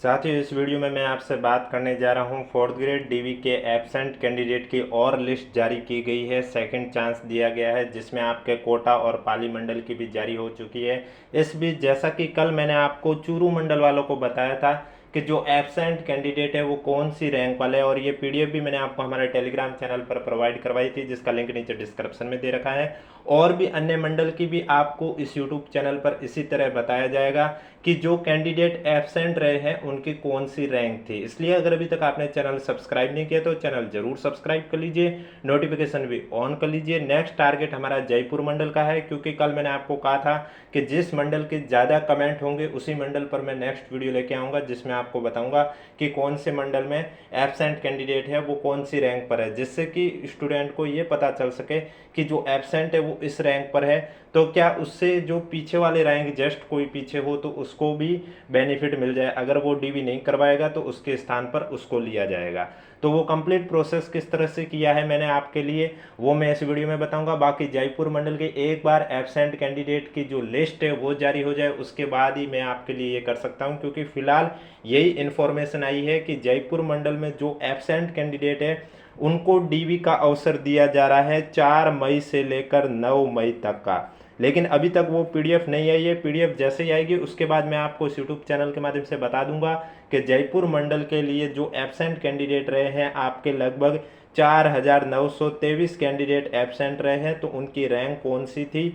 साथियों, इस वीडियो में मैं आपसे बात करने जा रहा हूं फोर्थ ग्रेड डीवी के एब्सेंट कैंडिडेट की और लिस्ट जारी की गई है। सेकंड चांस दिया गया है जिसमें आपके कोटा और पाली मंडल की भी जारी हो चुकी है। इस बीच जैसा कि कल मैंने आपको चूरू मंडल वालों को बताया था कि जो एब्सेंट कैंडिडेट है वो कौन सी रैंक वाले है, और ये पीडीएफ भी मैंने आपको हमारे टेलीग्राम चैनल पर प्रोवाइड करवाई थी जिसका लिंक नीचे डिस्क्रिप्शन में दे रखा है। और भी अन्य मंडल की भी आपको इस यूट्यूब चैनल पर इसी तरह बताया जाएगा कि जो कैंडिडेट एब्सेंट रहे हैं उनकी कौन सी रैंक थी। इसलिए अगर अभी तक आपने चैनल सब्सक्राइब नहीं किया तो चैनल जरूर सब्सक्राइब कर लीजिए, नोटिफिकेशन भी ऑन कर लीजिए। नेक्स्ट टारगेट हमारा जयपुर मंडल का है, क्योंकि कल मैंने आपको कहा था कि जिस मंडल के ज़्यादा कमेंट होंगे उसी मंडल पर मैं नेक्स्ट वीडियो लेके आऊँगा जिसमें आपको बताऊँगा कि कौन से मंडल में एब्सेंट कैंडिडेट है वो कौन सी रैंक पर है, जिससे कि स्टूडेंट को ये पता चल सके कि जो एब्सेंट है वो इस रैंक पर है तो क्या उससे जो पीछे वाले रैंक जस्ट कोई पीछे हो तो उसको भी बेनिफिट मिल जाए। अगर वो डीवी नहीं करवाएगा तो उसके स्थान पर उसको लिया जाएगा। तो वो कंप्लीट प्रोसेस किस तरह से किया है मैंने आपके लिए, वो मैं इस वीडियो में बताऊंगा। बाकी जयपुर मंडल के एक बार एब्सेंट कैंडिडेट की जो लिस्ट है वो जारी हो जाए उसके बाद ही मैं आपके लिए ये कर सकता हूं, क्योंकि फिलहाल यही इन्फॉर्मेशन आई है कि जयपुर मंडल में जो एब्सेंट कैंडिडेट है उनको डीवी का अवसर दिया जा रहा है 4 मई से लेकर 9 मई तक का। लेकिन अभी तक वो पीडीएफ नहीं आई है। पीडीएफ जैसे ही आएगी उसके बाद मैं आपको इस यूट्यूब चैनल के माध्यम से बता दूंगा कि जयपुर मंडल के लिए जो एब्सेंट कैंडिडेट रहे हैं आपके लगभग 4,923 कैंडिडेट एब्सेंट रहे हैं, तो उनकी रैंक कौन सी थी।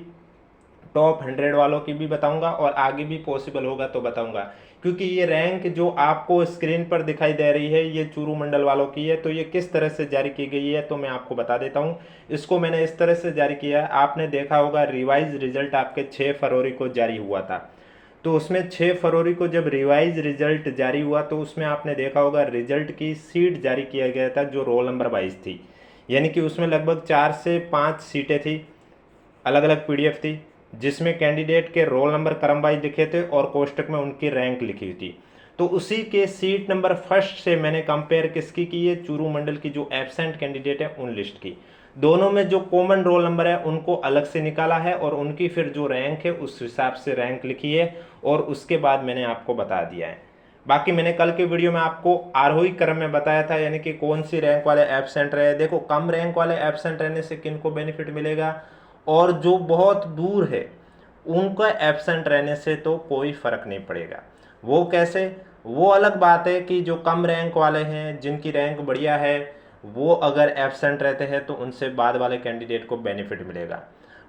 टॉप 100 वालों की भी बताऊंगा और आगे भी पॉसिबल होगा तो बताऊंगा, क्योंकि ये रैंक जो आपको स्क्रीन पर दिखाई दे रही है ये चूरू मंडल वालों की है। तो ये किस तरह से जारी की गई है तो मैं आपको बता देता हूँ। इसको मैंने इस तरह से जारी किया है, आपने देखा होगा रिवाइज रिजल्ट आपके 6 फरवरी को जारी हुआ था। तो उसमें 6 फरवरी को जब रिवाइज रिजल्ट जारी हुआ तो उसमें आपने देखा होगा रिजल्ट की सीट जारी किया गया था जो रोल नंबर 22 थी, यानी कि उसमें लगभग 4 से 5 सीटें थी, अलग अलग पीडीएफ थी जिसमें कैंडिडेट के रोल नंबर क्रम वाइज लिखे थे और कोष्टक में उनकी रैंक लिखी हुई थी। तो उसी के सीट नंबर फर्स्ट से मैंने कंपेयर किसकी की है, चूरू मंडल की जो एब्सेंट कैंडिडेट है उन लिस्ट की। दोनों में जो कॉमन रोल नंबर है उनको अलग से निकाला है और उनकी फिर जो रैंक है उस हिसाब से रैंक लिखी है और उसके बाद मैंने आपको बता दिया है। बाकी मैंने कल के वीडियो में आपको आरोही क्रम में बताया था, यानी कि कौन सी रैंक वाले एब्सेंट रहे। देखो, कम रैंक वाले एब्सेंट रहने से किनको बेनिफिट मिलेगा, और जो बहुत दूर है उनका एब्सेंट रहने से तो कोई फर्क नहीं पड़ेगा। वो कैसे, वो अलग बात है कि जो कम रैंक वाले हैं जिनकी रैंक बढ़िया है वो अगर एब्सेंट रहते हैं तो उनसे बाद वाले कैंडिडेट को बेनिफिट मिलेगा।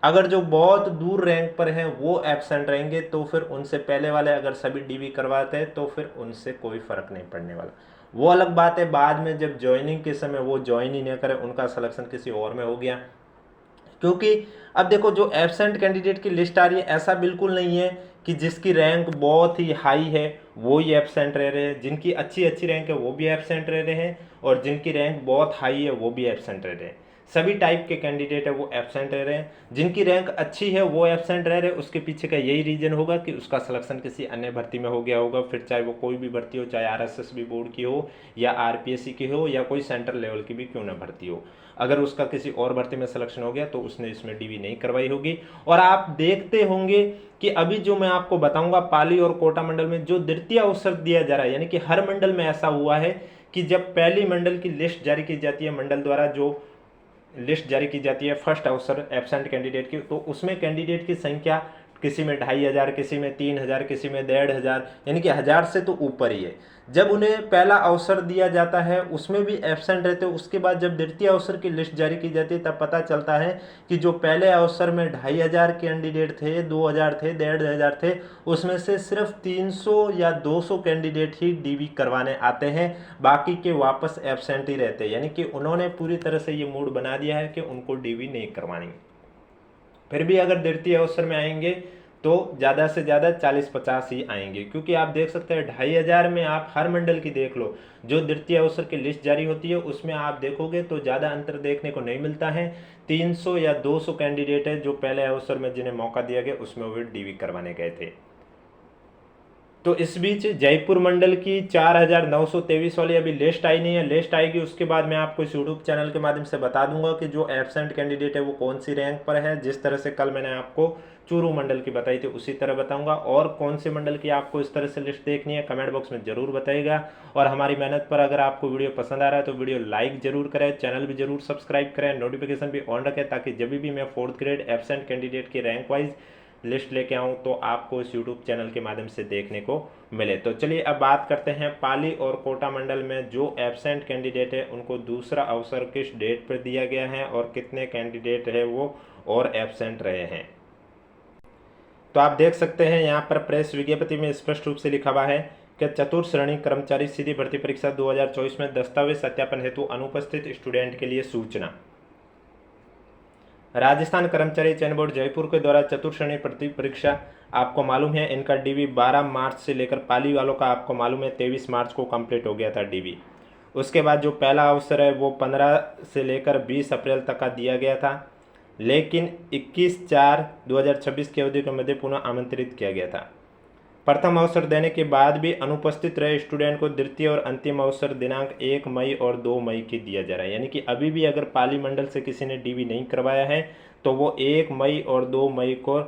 अगर जो बहुत दूर रैंक पर हैं वो एब्सेंट रहेंगे तो फिर उनसे पहले वाले अगर सभी डीवी करवाते हैं तो फिर उनसे कोई फर्क नहीं पड़ने वाला। वो अलग बात है बाद में जब ज्वाइनिंग के समय वो ज्वाइन ही नहीं करें, उनका सिलेक्शन किसी और में हो गया। क्योंकि अब देखो, जो एब्सेंट कैंडिडेट की लिस्ट आ रही है ऐसा बिल्कुल नहीं है कि जिसकी रैंक बहुत ही हाई है वो ही एब्सेंट रह रहे हैं, जिनकी अच्छी अच्छी रैंक है वो भी एब्सेंट रह रहे हैं, और जिनकी रैंक बहुत हाई है वो भी एब्सेंट रह रहे हैं। सभी टाइप के कैंडिडेट है वो एब्सेंट रह रहे हैं। जिनकी रैंक अच्छी है वो एब्सेंट रह रहे हैं, उसके पीछे का यही रीजन होगा कि उसका सिलेक्शन किसी अन्य भर्ती में हो गया होगा, फिर चाहे वो कोई भी भर्ती हो, चाहे आरएसएस बोर्ड की हो या आरपीएससी की हो या कोई सेंट्रल लेवल की भी क्यों ना भर्ती हो। अगर उसका किसी और भर्ती में सिलेक्शन हो गया तो उसने इसमें डीवी नहीं करवाई होगी। और आप देखते होंगे कि अभी जो मैं आपको बताऊंगा पाली और कोटा मंडल में जो द्वितीय अवसर दिया जा रहा है, यानी कि हर मंडल में ऐसा हुआ है कि जब पहली मंडल की लिस्ट जारी की जाती है, मंडल द्वारा जो लिस्ट जारी की जाती है फर्स्ट अवसर एब्सेंट कैंडिडेट की, तो उसमें कैंडिडेट की संख्या किसी में 2,500, किसी में 3,000, किसी में 1,500, यानी कि 1,000 से तो ऊपर ही है। जब उन्हें पहला अवसर दिया जाता है उसमें भी एब्सेंट रहते हैं, उसके बाद जब द्वितीय अवसर की लिस्ट जारी की जाती है तब पता चलता है कि जो पहले अवसर में 2,500 कैंडिडेट थे, 2,000 थे, 1,500 थे, उसमें से सिर्फ 300 या 200 कैंडिडेट ही डीवी करवाने आते हैं, बाकी के वापस एब्सेंट ही रहते हैं। यानी कि उन्होंने पूरी तरह से ये मूड बना दिया है कि उनको डीवी नहीं करवानी। फिर भी अगर द्वितीय अवसर में आएंगे तो ज़्यादा से ज़्यादा 40-50 ही आएंगे, क्योंकि आप देख सकते हैं 2,500 में आप हर मंडल की देख लो, जो द्वितीय अवसर की लिस्ट जारी होती है उसमें आप देखोगे तो ज़्यादा अंतर देखने को नहीं मिलता है। 300 या 200 कैंडिडेट है जो पहले अवसर में जिन्हें मौका दिया गया उसमें वो डीवी करवाने गए थे। तो इस बीच जयपुर मंडल की 4923 वाली अभी लिस्ट आई नहीं है, लिस्ट आएगी उसके बाद मैं आपको इस यूट्यूब चैनल के माध्यम से बता दूंगा कि जो एब्सेंट कैंडिडेट है वो कौन सी रैंक पर है। जिस तरह से कल मैंने आपको चूरू मंडल की बताई थी उसी तरह बताऊंगा। और कौन से मंडल की आपको इस तरह से लिस्ट देखनी है कमेंट बॉक्स में जरूर बताइएगा। और हमारी मेहनत पर अगर आपको वीडियो पसंद आ रहा है तो वीडियो लाइक जरूर करें, चैनल भी जरूर सब्सक्राइब करें, नोटिफिकेशन भी ऑन रखें, ताकि जब भी मैं 4th ग्रेड एब्सेंट कैंडिडेट की रैंक वाइज लिस्ट लेके आऊँ तो आपको इस यूट्यूब चैनल के माध्यम से देखने को मिले। तो चलिए अब बात करते हैं पाली और कोटा मंडल में जो एब्सेंट कैंडिडेट है उनको दूसरा अवसर किस डेट पर दिया गया है और कितने कैंडिडेट है वो और एब्सेंट रहे हैं। तो आप देख सकते हैं यहाँ पर प्रेस विज्ञप्ति में स्पष्ट रूप से लिखा हुआ है कि चतुर्थ श्रेणी कर्मचारी सीधी भर्ती परीक्षा 2024 में दस्तावेज सत्यापन हेतु अनुपस्थित स्टूडेंट के लिए सूचना। राजस्थान कर्मचारी चयन बोर्ड जयपुर के द्वारा चतुर्थ श्रेणी भर्ती परीक्षा आपको मालूम है इनका डीवी 12 मार्च से लेकर पाली वालों का आपको मालूम है 23 मार्च को कंप्लीट हो गया था डीवी। उसके बाद जो पहला अवसर है वो 15 से लेकर 20 अप्रैल तक का दिया गया था, लेकिन 21/4/2026 की अवधि के मध्य पुनः आमंत्रित किया गया था। प्रथम अवसर देने के बाद भी अनुपस्थित रहे स्टूडेंट को द्वितीय और अंतिम अवसर दिनांक 1 मई और 2 मई की दिया जा रहा है। यानी कि अभी भी अगर पाली मंडल से किसी ने डीवी नहीं करवाया है तो वो 1 मई और 2 मई को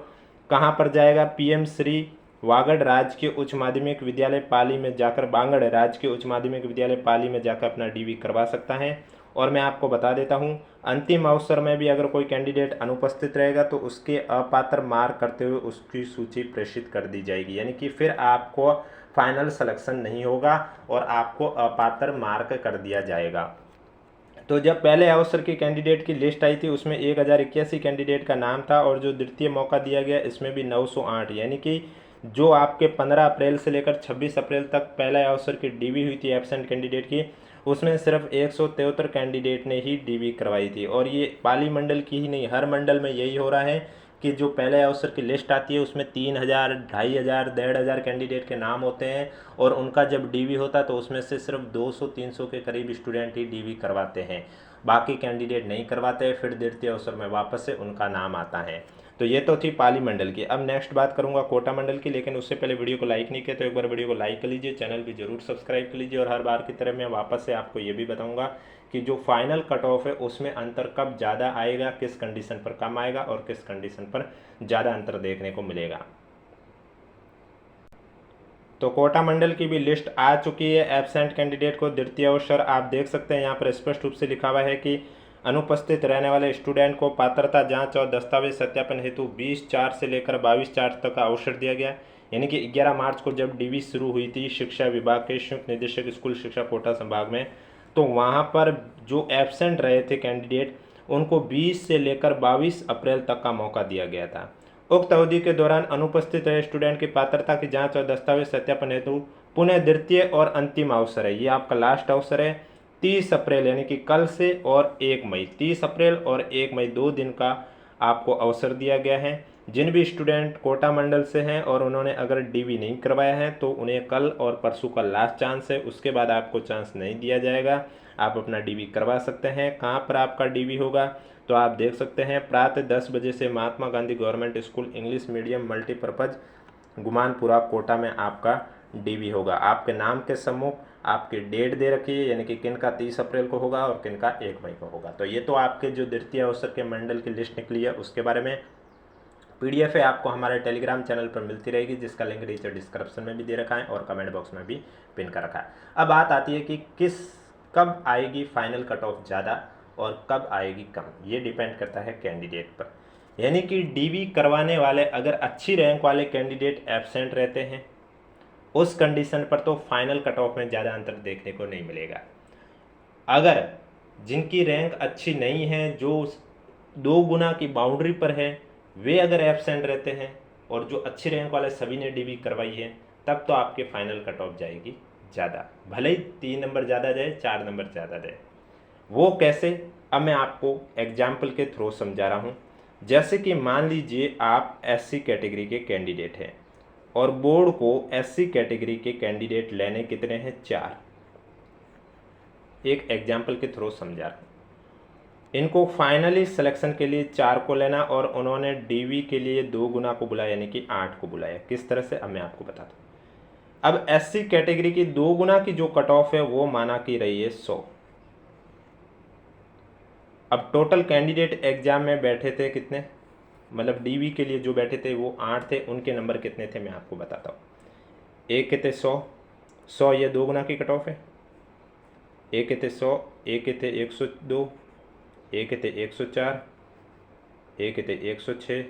कहाँ पर जाएगा, पीएम श्री वागड़ राजकीय उच्च माध्यमिक विद्यालय पाली में जाकर, बांगड़ राजकीय उच्च माध्यमिक विद्यालय पाली में जाकर अपना डीवी करवा सकता है। और मैं आपको बता देता हूं अंतिम अवसर में भी अगर कोई कैंडिडेट अनुपस्थित रहेगा तो उसके अपात्र मार्क करते हुए उसकी सूची प्रेषित कर दी जाएगी। यानी कि फिर आपको फाइनल सिलेक्शन नहीं होगा और आपको अपात्र मार्क कर दिया जाएगा। तो जब पहले अवसर के कैंडिडेट की लिस्ट आई थी उसमें 1081 कैंडिडेट का नाम था और जो द्वितीय मौका दिया गया इसमें भी 908। यानी कि जो आपके 15 अप्रैल से लेकर 26 अप्रैल तक पहले अवसर की डीवी हुई थी एब्सेंट कैंडिडेट की, उसमें सिर्फ 173 कैंडिडेट ने ही डीवी करवाई थी। और ये पाली मंडल की ही नहीं, हर मंडल में यही हो रहा है कि जो पहले अवसर की लिस्ट आती है उसमें 3000, 2500, 1500 कैंडिडेट के नाम होते हैं और उनका जब डीवी होता है तो उसमें से सिर्फ 200-300 के करीब स्टूडेंट ही डीवी करवाते हैं, बाकी कैंडिडेट नहीं करवाते। फिर द्वितीय अवसर में वापस से उनका नाम आता है। तो ये तो थी पाली मंडल की। अब नेक्स्ट बात करूंगा कोटा मंडल की, लेकिन उससे पहले वीडियो को लाइक नहीं किया तो एक बार वीडियो को लाइक कर लीजिए, चैनल भी जरूर सब्सक्राइब कर लीजिए। और हर बार की तरह मैं वापस से आपको ये भी बताऊंगा कि जो फाइनल कट ऑफ है उसमें अंतर कब ज़्यादा आएगा, किस कंडीशन पर कम आएगा और किस कंडीशन पर ज़्यादा अंतर देखने को मिलेगा। तो कोटा मंडल की भी लिस्ट आ चुकी है। एब्सेंट कैंडिडेट को द्वितीय अवसर आप देख सकते हैं यहाँ पर स्पष्ट रूप से लिखा हुआ है कि अनुपस्थित रहने वाले स्टूडेंट को पात्रता जांच और दस्तावेज सत्यापन हेतु 20/4 से लेकर 22/4 तक का अवसर दिया गया। यानी कि 11 मार्च को जब डीवी शुरू हुई थी शिक्षा विभाग के संयुक्त निदेशक स्कूल शिक्षा कोटा संभाग में, तो वहाँ पर जो एब्सेंट रहे थे कैंडिडेट उनको 20 से लेकर 22 अप्रैल तक का मौका दिया गया था। उक्त अवधि के दौरान अनुपस्थित रहे स्टूडेंट की पात्रता की जांच और दस्तावेज सत्यापन हेतु पुनः द्वितीय और अंतिम अवसर है, ये आपका लास्ट अवसर है 30 अप्रैल यानी कि कल से और 1 मई, 30 अप्रैल और 1 मई 2 दिन का आपको अवसर दिया गया है। जिन भी स्टूडेंट कोटा मंडल से हैं और उन्होंने अगर डीवी नहीं करवाया है तो उन्हें कल और परसों का लास्ट चांस है, उसके बाद आपको चांस नहीं दिया जाएगा। आप अपना डीवी करवा सकते हैं। कहाँ पर आपका डीवी होगा तो आप देख सकते हैं प्रातः 10 बजे से Mahatma Gandhi government school English medium multipurpose Gumanpura Kota में आपका डीवी होगा। आपके नाम के सम्मुख आपकी डेट दे रखी है, यानी कि किन का 30 अप्रैल को होगा और किन का 1 मई को होगा। तो ये तो आपके जो द्वितीय अवसर के मंडल की लिस्ट निकली है उसके बारे में पीडीएफ है आपको हमारे टेलीग्राम चैनल पर मिलती रहेगी, जिसका लिंक नीचे डिस्क्रिप्शन में भी दे रखा है और कमेंट बॉक्स में भी पिन कर रखा है। अब बात आती है कि कब आएगी फाइनल कट ऑफ ज़्यादा और कब आएगी कम, ये डिपेंड करता है कैंडिडेट पर। यानी कि डीवी करवाने वाले अगर अच्छी रैंक वाले कैंडिडेट एब्सेंट रहते हैं उस कंडीशन पर तो फाइनल कट ऑफ में ज़्यादा अंतर देखने को नहीं मिलेगा। अगर जिनकी रैंक अच्छी नहीं है, जो 2 गुना की बाउंड्री पर है, वे अगर एब्सेंट रहते हैं और जो अच्छी रैंक वाले सभी ने डीवी करवाई है, तब तो आपके फाइनल कट ऑफ जाएगी ज़्यादा, भले ही 3 नंबर ज़्यादा जाए 4 नंबर ज़्यादा जाए। वो कैसे, अब मैं आपको एग्जाम्पल के थ्रू समझा रहा हूँ। जैसे कि मान लीजिए आप एससी कैटेगरी के कैंडिडेट हैं और बोर्ड को एससी कैटेगरी के कैंडिडेट लेने कितने हैं, 4। एक एग्जाम्पल के थ्रू समझा रहा हूँ। इनको फाइनली सिलेक्शन के लिए 4 को लेना और उन्होंने डीवी के लिए 2 गुना को बुलाया यानी कि 8 को बुलाया। किस तरह से, अब मैं आपको बताता हूँ। अब SC कैटेगरी की 2 गुना की जो कट ऑफ है वो माना की रही है 100। अब टोटल कैंडिडेट एग्जाम में बैठे थे कितने, मतलब DV के लिए जो बैठे थे वो 8 थे, उनके नंबर कितने थे मैं आपको बताता हूँ। एक के थे 100, ये 2 गुना की कट ऑफ है। एक के थे 100, एक के थे 102, एक के थे 104, एक के थे 106,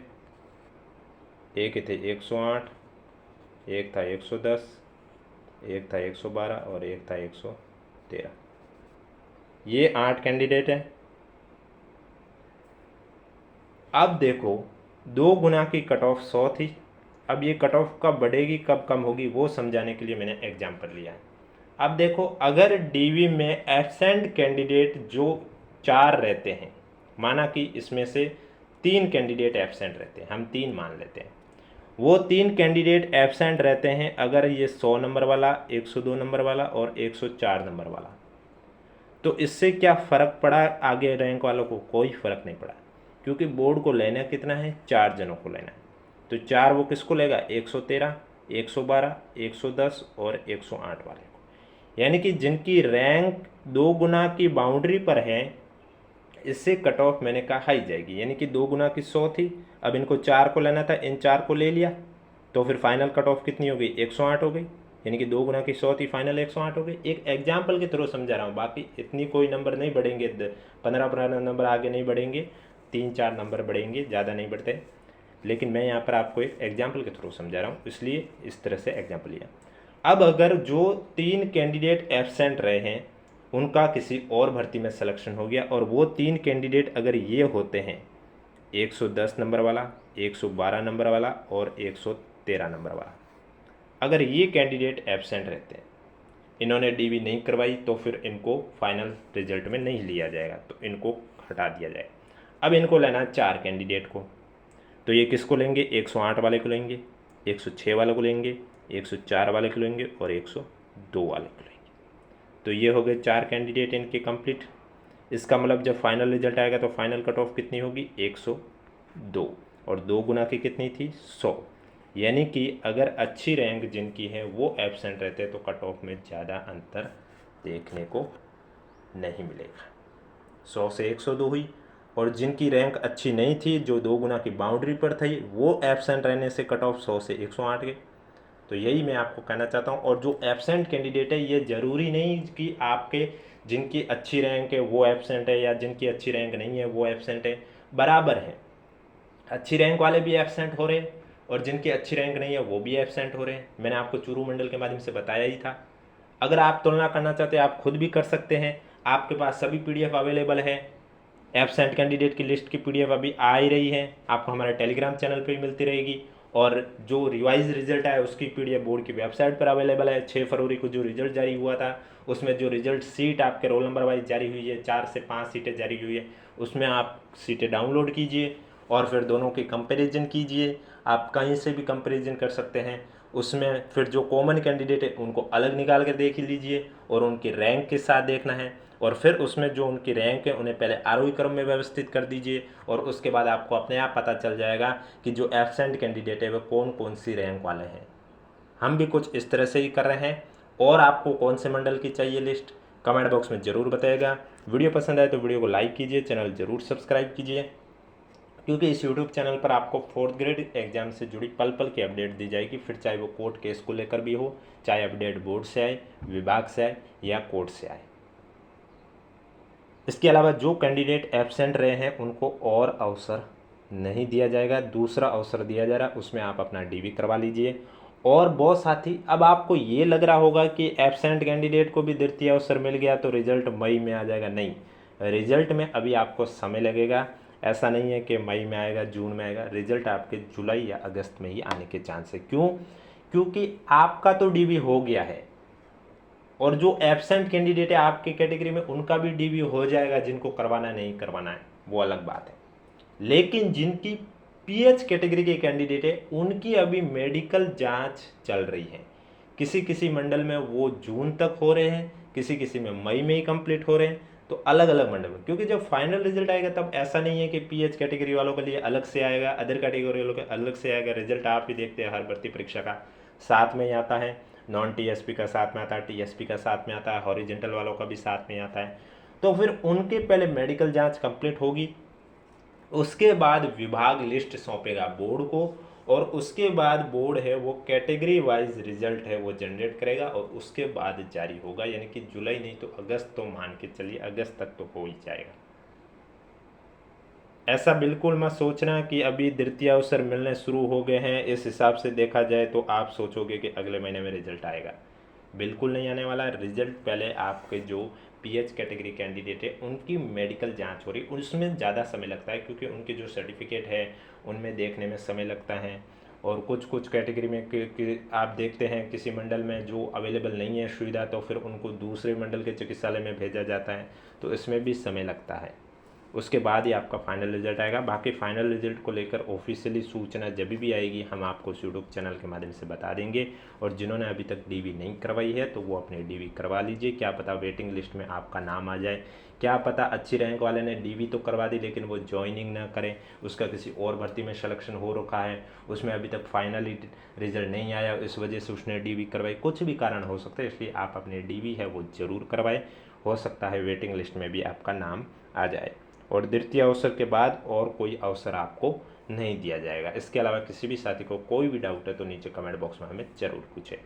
एक के थे 108, एक था 110, एक था 112 और एक था 113। ये 8 कैंडिडेट हैं। अब देखो 2 गुना की कट ऑफ 100 थी। अब ये कट ऑफ कब बढ़ेगी कब कम होगी वो समझाने के लिए मैंने एग्जाम्पल लिया है। अब देखो अगर DV में एब्सेंट कैंडिडेट जो 4 रहते हैं, माना कि इसमें से 3 कैंडिडेट एब्सेंट रहते हैं, हम 3 मान लेते हैं, वो 3 कैंडिडेट एब्सेंट रहते हैं। अगर ये 100 नंबर वाला, 102 नंबर वाला और 104 नंबर वाला, तो इससे क्या फ़र्क पड़ा आगे रैंक वालों को? कोई फ़र्क नहीं पड़ा, क्योंकि बोर्ड को लेना कितना है, 4 जनों को लेना है। तो 4 वो किसको लेगा, 113, 112, 110 और 108 वाले को। यानी कि जिनकी रैंक 2 गुना की बाउंड्री पर है, इससे कट ऑफ मैंने कहा हाई जाएगी। यानी कि 2 गुना की 100 थी, अब इनको 4 को लेना था, इन 4 को ले लिया, तो फिर फाइनल कट ऑफ कितनी हो गई, 108 हो गई। यानी कि 2 गुना की 100 थी, फाइनल 108 हो गई। एक एग्जाम्पल के थ्रू समझा रहा हूँ, बाकी इतनी कोई नंबर नहीं बढ़ेंगे, 15 नंबर आगे नहीं बढ़ेंगे, 3-4 नंबर बढ़ेंगे, ज़्यादा नहीं बढ़ते। लेकिन मैं यहाँ पर आपको एक एग्जाम्पल के थ्रू समझा रहा हूँ, इसलिए इस तरह से एग्जाम्पल लिया। अब अगर जो 3 कैंडिडेट एब्सेंट रहे हैं उनका किसी और भर्ती में सिलेक्शन हो गया, और वो 3 कैंडिडेट अगर ये होते हैं 110 नंबर वाला, 112 नंबर वाला और 113 नंबर वाला, अगर ये कैंडिडेट एब्सेंट रहते हैं, इन्होंने DV नहीं करवाई, तो फिर इनको फाइनल रिजल्ट में नहीं लिया जाएगा, तो इनको हटा दिया जाएगा। अब इनको लेना है 4 कैंडिडेट को, तो ये किसको लेंगे, 108 वाले को लेंगे, 106 वाले को लेंगे, 104 वाले को लेंगे और 102 वाले को लेंगे। तो ये हो गए 4 कैंडिडेट इनके कंप्लीट। इसका मतलब जब फाइनल रिजल्ट आएगा तो फाइनल कट ऑफ कितनी होगी, 102, और 2 गुना की कितनी थी, 100। यानी कि अगर अच्छी रैंक जिनकी है वो एब्सेंट रहते हैं तो कट ऑफ में ज़्यादा अंतर देखने को नहीं मिलेगा। 100 से 102 हुई, और जिनकी रैंक अच्छी नहीं थी, जो 2 गुना की बाउंड्री पर थी, वो एब्सेंट रहने से कट ऑफ 100 से 108 गए। तो यही मैं आपको कहना चाहता हूँ। और जो एब्सेंट कैंडिडेट है, ये ज़रूरी नहीं कि आपके जिनकी अच्छी रैंक है वो एब्सेंट है या जिनकी अच्छी रैंक नहीं है वो एब्सेंट है, बराबर है। अच्छी रैंक वाले भी एब्सेंट हो रहे हैं और जिनकी अच्छी रैंक नहीं है वो भी एब्सेंट हो रहे हैं। मैंने आपको चूरू मंडल के माध्यम से बताया ही था। अगर आप तुलना करना चाहते हैं आप खुद भी कर सकते हैं, आपके पास सभी PDF अवेलेबल है। एब्सेंट कैंडिडेट की लिस्ट की PDF अभी आ ही रही है, आपको हमारे टेलीग्राम चैनल पर मिलती रहेगी। और जो रिवाइज रिजल्ट आया उसकी PDF बोर्ड की वेबसाइट पर अवेलेबल है। 6 फरवरी को जो रिजल्ट जारी हुआ था उसमें जो रिजल्ट सीट आपके रोल नंबर वाइज जारी हुई है, 4 से 5 सीटें जारी हुई है, उसमें आप सीटें डाउनलोड कीजिए और फिर दोनों की कंपैरिजन कीजिए। आप कहीं से भी कंपैरिजन कर सकते हैं। उसमें फिर जो कॉमन कैंडिडेट है उनको अलग निकाल कर देख लीजिए और उनकी रैंक के साथ देखना है, और फिर उसमें जो उनकी रैंक है उन्हें पहले आरोही क्रम में व्यवस्थित कर दीजिए, और उसके बाद आपको अपने आप पता चल जाएगा कि जो एब्सेंट कैंडिडेट है वो कौन कौन सी रैंक वाले हैं। हम भी कुछ इस तरह से ही कर रहे हैं। और आपको कौन से मंडल की चाहिए लिस्ट, कमेंट बॉक्स में ज़रूर बताइएगा। वीडियो पसंद आए तो वीडियो को लाइक कीजिए, चैनल ज़रूर सब्सक्राइब कीजिए, क्योंकि इस यूट्यूब चैनल पर आपको 4th ग्रेड एग्जाम से जुड़ी पल पल की अपडेट दी जाएगी, फिर चाहे वो कोर्ट केस को लेकर भी हो, चाहे अपडेट बोर्ड से आए, विभाग से आए या कोर्ट से आए। इसके अलावा जो कैंडिडेट एब्सेंट रहे हैं उनको और अवसर नहीं दिया जाएगा, दूसरा अवसर दिया जा रहा है, उसमें आप अपना DV करवा लीजिए। और बहुत साथी, अब आपको ये लग रहा होगा कि एब्सेंट कैंडिडेट को भी द्वितीय अवसर मिल गया तो रिजल्ट मई में आ जाएगा। नहीं, रिजल्ट में अभी आपको समय लगेगा। ऐसा नहीं है कि मई में आएगा, जून में आएगा, रिजल्ट आपके जुलाई या अगस्त में ही आने के चांस है। क्यों? क्योंकि आपका तो DV हो गया है, और जो एब्सेंट कैंडिडेट है आपके कैटेगरी में उनका भी DV हो जाएगा। जिनको करवाना नहीं करवाना है वो अलग बात है। लेकिन जिनकी PH कैटेगरी के कैंडिडेट है उनकी अभी मेडिकल जांच चल रही है। किसी किसी मंडल में वो जून तक हो रहे हैं, किसी किसी में मई में ही कंप्लीट हो रहे हैं, तो अलग अलग मंडल में। क्योंकि जब फाइनल रिजल्ट आएगा तब ऐसा नहीं है कि PH कैटेगरी वालों के लिए अलग से आएगा, अदर कैटेगरी वालों के अलग से आएगा। रिजल्ट आप ही देखते हैं हर भर्ती परीक्षा का साथ में ही आता है। नॉन टीएसपी का साथ में आता है, टीएसपी का साथ में आता है, हॉरिजेंटल वालों का भी साथ में आता है। तो फिर उनके पहले मेडिकल जांच कंप्लीट होगी, उसके बाद विभाग लिस्ट सौंपेगा बोर्ड को, और उसके बाद बोर्ड है वो कैटेगरी वाइज रिजल्ट है वो जनरेट करेगा और उसके बाद जारी होगा। यानी कि जुलाई नहीं तो अगस्त, तो मान के चलिए अगस्त तक तो हो ही जाएगा। ऐसा बिल्कुल मत सोचना कि अभी द्वितीय अवसर मिलने शुरू हो गए हैं, इस हिसाब से देखा जाए तो आप सोचोगे कि अगले महीने में रिजल्ट आएगा। बिल्कुल नहीं आने वाला। रिजल्ट पहले आपके जो पीएच कैटेगरी कैंडिडेट है उनकी मेडिकल जांच हो रही, उसमें ज़्यादा समय लगता है क्योंकि उनके जो सर्टिफिकेट है उनमें देखने में समय लगता है। और कुछ कुछ कैटेगरी में कि आप देखते हैं किसी मंडल में जो अवेलेबल नहीं है सुविधा, तो फिर उनको दूसरे मंडल के चिकित्सालय में भेजा जाता है, तो इसमें भी समय लगता है। उसके बाद ही आपका फाइनल रिजल्ट आएगा। बाकी फाइनल रिजल्ट को लेकर ऑफिशियली सूचना जब भी आएगी हम आपको यूट्यूब चैनल के माध्यम से बता देंगे। और जिन्होंने अभी तक डीवी नहीं करवाई है तो वो अपनी डीवी करवा लीजिए, क्या पता वेटिंग लिस्ट में आपका नाम आ जाए। क्या पता अच्छी रैंक वाले ने डीवी तो करवा दी लेकिन वो ज्वाइनिंग ना करें, उसका किसी और भर्ती में सिलेक्शन हो रखा है, उसमें अभी तक फाइनली रिजल्ट नहीं आया, इस वजह से उसने डीवी करवाई, कुछ भी कारण हो सकता है। इसलिए आप अपनी डीवी है वो ज़रूर करवाएं, हो सकता है वेटिंग लिस्ट में भी आपका नाम आ जाए। और द्वितीय अवसर के बाद और कोई अवसर आपको नहीं दिया जाएगा। इसके अलावा किसी भी साथी को कोई भी डाउट है तो नीचे कमेंट बॉक्स में हमें ज़रूर पूछें।